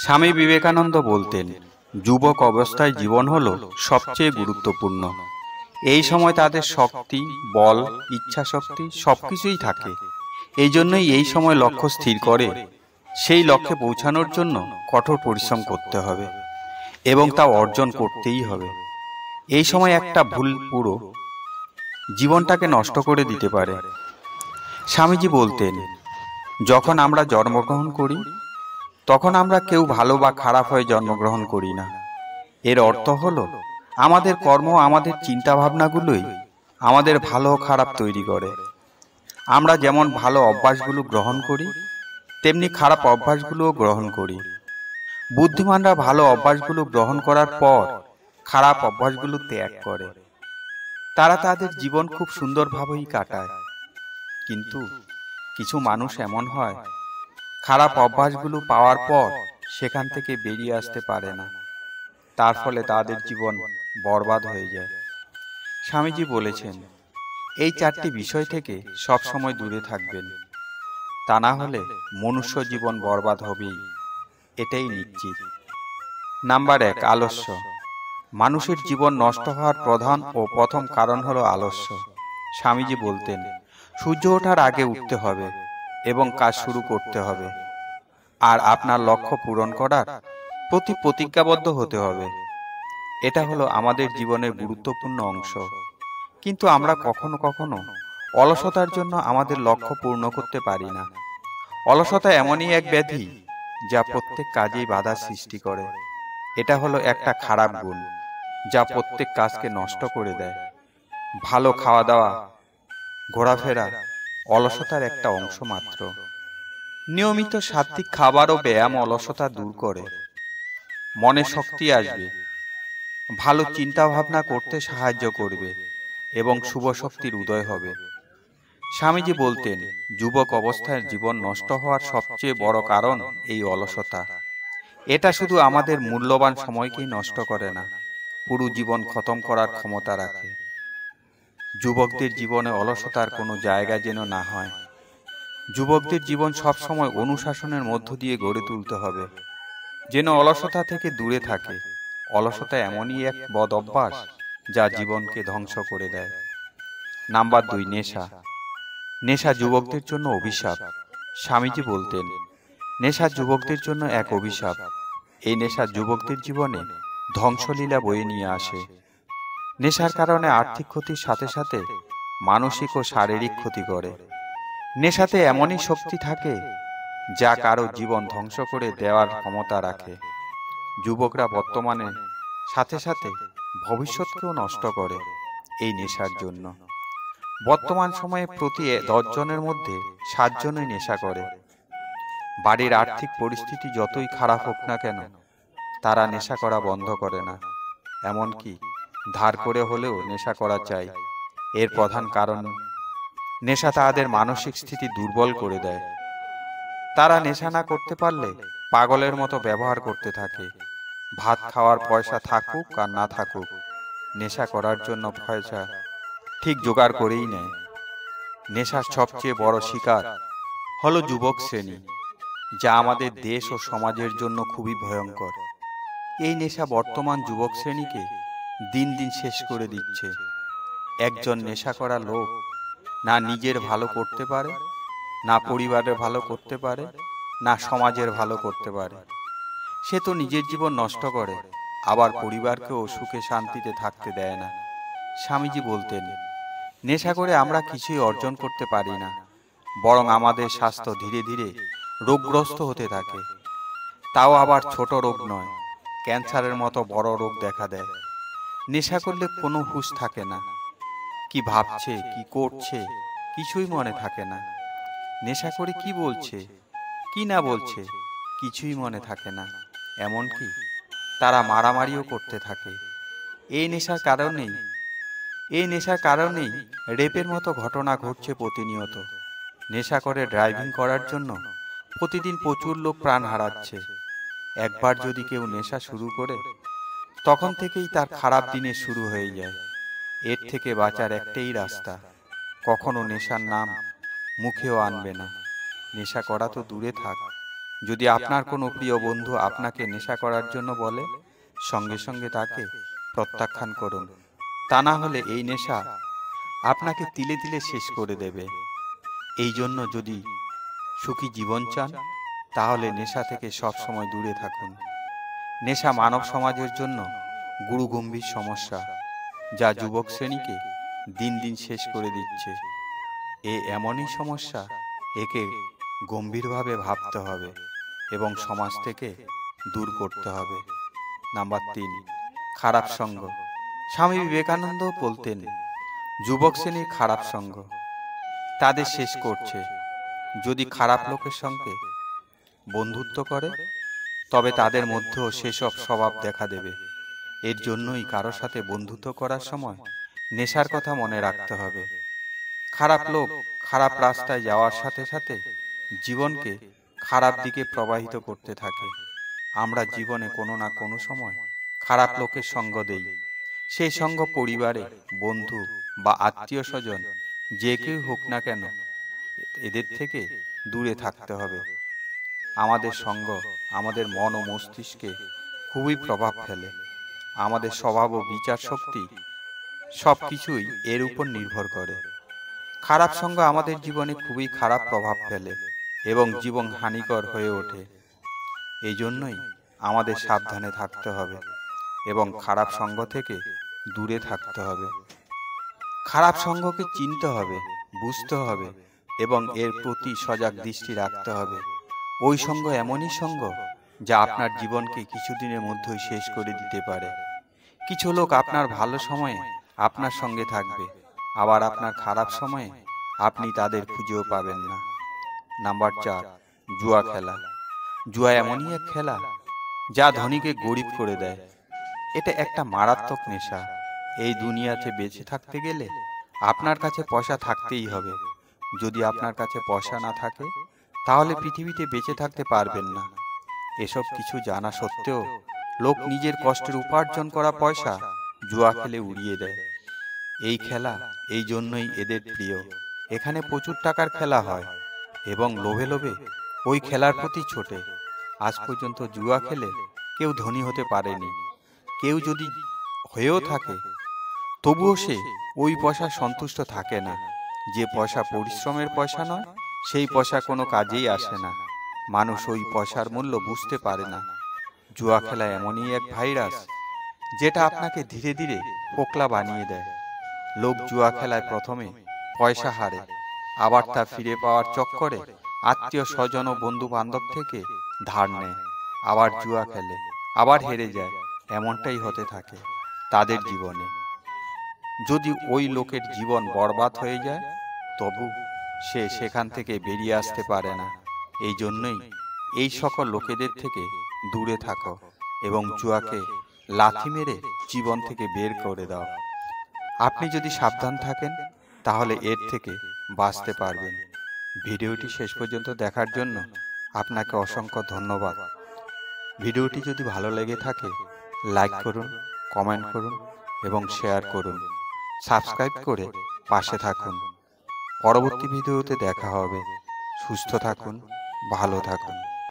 স্বামী বিবেকানন্দ বলতেন, যুবক অবস্থায় জীবন হলো সবচেয়ে গুরুত্বপূর্ণ। এই সময় তাদের শক্তি, বল, ইচ্ছা শক্তি সবকিছুই থাকে। এই জন্যই এই সময় লক্ষ্য স্থির করে সেই লক্ষ্যে পৌঁছানোর জন্য কঠোর পরিশ্রম করতে হবে এবং তা অর্জন করতেই হবে। এই সময় একটা ভুল পুরো জীবনটাকে নষ্ট করে দিতে পারে। স্বামীজি বলতেন, যখন আমরা জন্মগ্রহণ করি তখন আমরা কেউ ভালো বা খারাপ হয়ে জন্মগ্রহণ করি না। এর অর্থ হলো আমাদের কর্ম, আমাদের চিন্তা ভাবনাগুলোই আমাদের ভালো ও খারাপ তৈরি করে। আমরা যেমন ভালো অভ্যাসগুলো গ্রহণ করি তেমনি খারাপ অভ্যাসগুলোও গ্রহণ করি। বুদ্ধিমানরা ভালো অভ্যাসগুলো গ্রহণ করার পর খারাপ অভ্যাসগুলো ত্যাগ করে। তারা তাদের জীবন খুব সুন্দরভাবেই কাটায়। কিন্তু কিছু মানুষ এমন হয়, খারাপ অভ্যাসগুলো পাওয়ার পর সেখান থেকে বেরিয়ে আসতে পারে না। তার ফলে তাদের জীবন বরবাদ হয়ে যায়। স্বামীজি বলেছেন, এই চারটি বিষয় থেকে সবসময় দূরে থাকবেন, তা না হলে মনুষ্য জীবন বরবাদ হবেই, এটাই নিশ্চিত। নাম্বার 1, আলস্য। মানুষের জীবন নষ্ট হওয়ার প্রধান ও প্রথম কারণ হলো আলস্য। স্বামীজি বলতেন, সূর্য ওঠার আগে উঠতে হবে এবং কাজ শুরু করতে হবে, আর আপনার লক্ষ্য পূরণ করার প্রতি প্রতিজ্ঞাবদ্ধ হতে হবে। এটা হলো আমাদের জীবনের গুরুত্বপূর্ণ অংশ। কিন্তু আমরা কখনো কখনো অলসতার জন্য আমাদের লক্ষ্য পূর্ণ করতে পারি না। অলসতা এমনই এক ব্যাধি যা প্রত্যেক কাজেই বাধা সৃষ্টি করে। এটা হলো একটা খারাপ গুণ যা প্রত্যেক কাজকে নষ্ট করে দেয়। ভালো খাওয়া দাওয়া, ঘোরাফেরা অলসতার একটা অংশ মাত্র। নিয়মিত সাত্ত্বিক খাবার ও ব্যায়াম অলসতা দূর করে। মনে শক্তি আসবে, ভালো চিন্তা ভাবনা করতে সাহায্য করবে এবং শুভ শক্তির উদয় হবে। স্বামীজি বলতেন, যুবক অবস্থায় জীবন নষ্ট হওয়ার সবচেয়ে বড় কারণ এই অলসতা। এটা শুধু আমাদের মূল্যবান সময়কেই নষ্ট করে না, পুরো জীবন খতম করার ক্ষমতা রাখে। যুবকদের জীবনে অলসতার কোনো জায়গা যেন না হয়। যুবকদের জীবন সবসময় অনুশাসনের মধ্য দিয়ে গড়ে তুলতে হবে, যেন অলসতা থেকে দূরে থাকে। অলসতা এমনই এক বদ অভ্যাস যা জীবনকে ধ্বংস করে দেয়। নাম্বার 2, নেশা। নেশা যুবকদের জন্য অভিশাপ। স্বামীজি বলতেন, নেশা যুবকদের জন্য এক অভিশাপ। এই নেশা যুবকদের জীবনে ধ্বংসলীলা বয়ে নিয়ে আসে। নেশার কারণে আর্থিক ক্ষতির সাথে সাথে মানসিক ও শারীরিক ক্ষতি করে। নেশাতে এমনই শক্তি থাকে যা কারো জীবন ধ্বংস করে দেওয়ার ক্ষমতা রাখে। যুবকরা বর্তমানে সাথে সাথে ভবিষ্যৎকেও নষ্ট করে এই নেশার জন্য। বর্তমান সময়ে প্রতি 10 জনের মধ্যে 7 জনই নেশা করে। বাড়ির আর্থিক পরিস্থিতি যতই খারাপ হোক না কেন, তারা নেশা করা বন্ধ করে না। এমনকি ধার করে হলেও নেশা করা চাই। এর প্রধান কারণ, নেশা তাদের মানসিক স্থিতি দুর্বল করে দেয়। তারা নেশা না করতে পারলে পাগলের মতো ব্যবহার করতে থাকে। ভাত খাওয়ার পয়সা থাকুক আর না থাকুক, নেশা করার জন্য পয়সা ঠিক জোগাড় করেই নেয়। নেশার সবচেয়ে বড় শিকার হলো যুবক শ্রেণী, যা আমাদের দেশ ও সমাজের জন্য খুবই ভয়ঙ্কর। এই নেশা বর্তমান যুবক শ্রেণীকে দিন দিন শেষ করে দিচ্ছে। একজন নেশা করা লোক না নিজের ভালো করতে পারে, না পরিবারের ভালো করতে পারে, না সমাজের ভালো করতে পারে। সে তো নিজের জীবন নষ্ট করে, আবার পরিবারকেও সুখে শান্তিতে থাকতে দেয় না। স্বামীজি বলতেন, নেশা করে আমরা কিছুই অর্জন করতে পারি না, বরং আমাদের স্বাস্থ্য ধীরে ধীরে রোগগ্রস্ত হতে থাকে। তাও আবার ছোট রোগ নয়, ক্যান্সারের মতো বড় রোগ দেখা দেয়। নেশা করলে কোনো হুঁশ থাকে না। কি ভাবছে, কি করছে, কিছুই মনে থাকে না। নেশা করে কি বলছে, কি না বলছে, কিছুই মনে থাকে না। এমনকি তারা মারামারিও করতে থাকে। এই নেশার কারণেই রেপের মতো ঘটনা ঘটছে প্রতিনিয়ত। নেশা করে ড্রাইভিং করার জন্য প্রতিদিন প্রচুর লোক প্রাণ হারাচ্ছে। একবার যদি কেউ নেশা শুরু করে, তখন থেকেই তার খারাপ দিনের শুরু হয়ে যায়। এর থেকে বাঁচার একটাই রাস্তা, কখনো নেশার নাম মুখেও আনবে না। নেশা করা তো দূরে থাক, যদি আপনার কোনো প্রিয় বন্ধু আপনাকে নেশা করার জন্য বলে, সঙ্গে সঙ্গে তাকে প্রত্যাখ্যান করুন। তা না হলে এই নেশা আপনাকে তিলে তিলে শেষ করে দেবে। এই জন্য যদি সুখী জীবন চান, তাহলে নেশা থেকে সবসময় দূরে থাকুন। নেশা মানব সমাজের জন্য গুরুগম্ভীর সমস্যা, যা যুবক শ্রেণীকে দিন দিন শেষ করে দিচ্ছে। এমনই সমস্যা, একে গম্ভীরভাবে ভাবতে হবে এবং সমাজ থেকে দূর করতে হবে। নাম্বার 3, খারাপ সঙ্গ। স্বামী বিবেকানন্দ বলতেন, যুবক শ্রেণীর খারাপ সঙ্গ তাদের শেষ করছে। যদি খারাপ লোকের সঙ্গে বন্ধুত্ব করে, তবে তাদের মধ্যেও সেসব স্বভাব দেখা দেবে। এর জন্যই কারো সাথে বন্ধুত্ব করার সময় নেশার কথা মনে রাখতে হবে। খারাপ লোক খারাপ রাস্তায় যাওয়ার সাথে সাথে জীবনকে খারাপ দিকে প্রবাহিত করতে থাকে। আমরা জীবনে কোনো না কোনো সময় খারাপ লোকের সঙ্গ দেই। সেই সঙ্গ পরিবারে, বন্ধু বা আত্মীয় স্বজন, যে কেউ হোক না কেন, এদের থেকে দূরে থাকতে হবে। আমাদের সঙ্গ আমাদের মন ও মস্তিষ্কে খুবই প্রভাব ফেলে। আমাদের স্বভাব ও বিচার শক্তি সব কিছুই এর উপর নির্ভর করে। খারাপ সঙ্গ আমাদের জীবনে খুবই খারাপ প্রভাব ফেলে এবং জীবন হানিকর হয়ে ওঠে। এই জন্যই আমাদের সাবধানে থাকতে হবে এবং খারাপ সঙ্গ থেকে দূরে থাকতে হবে। খারাপ সঙ্গকে চিনতে হবে, বুঝতে হবে এবং এর প্রতি সজাগ দৃষ্টি রাখতে হবে। ওই সঙ্গ এমনই সঙ্গ যা আপনার জীবনকে কিছুদিনের মধ্যেই শেষ করে দিতে পারে। কিছু লোক আপনার ভালো সময়ে আপনার সঙ্গে থাকবে, আবার আপনার খারাপ সময়ে আপনি তাদের খুঁজেও পাবেন না। নাম্বার 4, জুয়া খেলা। জুয়া এমনই এক খেলা যা ধনীকে গরিব করে দেয়। এটা একটা মারাত্মক নেশা। এই দুনিয়াতে বেঁচে থাকতে গেলে আপনার কাছে পয়সা থাকতেই হবে। যদি আপনার কাছে পয়সা না থাকে, তাহলে পৃথিবীতে বেঁচে থাকতে পারবেন না। এসব কিছু জানা সত্ত্বেও লোক নিজের কষ্টের উপার্জন করা পয়সা জুয়া খেলে উড়িয়ে দেয়। এই খেলা এই জন্যই এদের প্রিয়। এখানে প্রচুর টাকার খেলা হয় এবং লোভে লোভে ওই খেলার প্রতি ছোটে। আজ পর্যন্ত জুয়া খেলে কেউ ধনী হতে পারেনি। কেউ যদি হয়েও থাকে, তবুও সে ওই পয়সা সন্তুষ্ট থাকে না। যে পয়সা পরিশ্রমের পয়সা নয়, সেই পয়সা কোনো কাজেই আসে না। মানুষ ওই পয়সার মূল্য বুঝতে পারে না। জুয়া খেলা এমনই এক ভাইরাস যেটা আপনাকে ধীরে ধীরে পোকলা বানিয়ে দেয়। লোক জুয়া খেলায় প্রথমে পয়সা হারে, আবার তা ফিরে পাওয়ার চক্করে আত্মীয় স্বজন ও বন্ধু বান্ধব থেকে ধার নেয়, আবার জুয়া খেলে, আবার হেরে যায়। এমনটাই হতে থাকে তাদের জীবনে। যদি ওই লোকের জীবন বরবাদ হয়ে যায়, তবু সে সেখান থেকে বেরিয়ে আসতে পারে না। এই জন্যই এই সকল লোকেদের থেকে দূরে থাকো এবং জুয়াকে লাথি মেরে জীবন থেকে বের করে দাও। আপনি যদি সাবধান থাকেন, তাহলে এর থেকে বাঁচতে পারবেন। ভিডিওটি শেষ পর্যন্ত দেখার জন্য আপনাকে অসংখ্য ধন্যবাদ। ভিডিওটি যদি ভালো লেগে থাকে, লাইক করুন, কমেন্ট করুন এবং শেয়ার করুন। সাবস্ক্রাইব করে পাশে থাকুন। পরবর্তী ভিডিওতে দেখা হবে। সুস্থ থাকুন, ভালো থাকুন।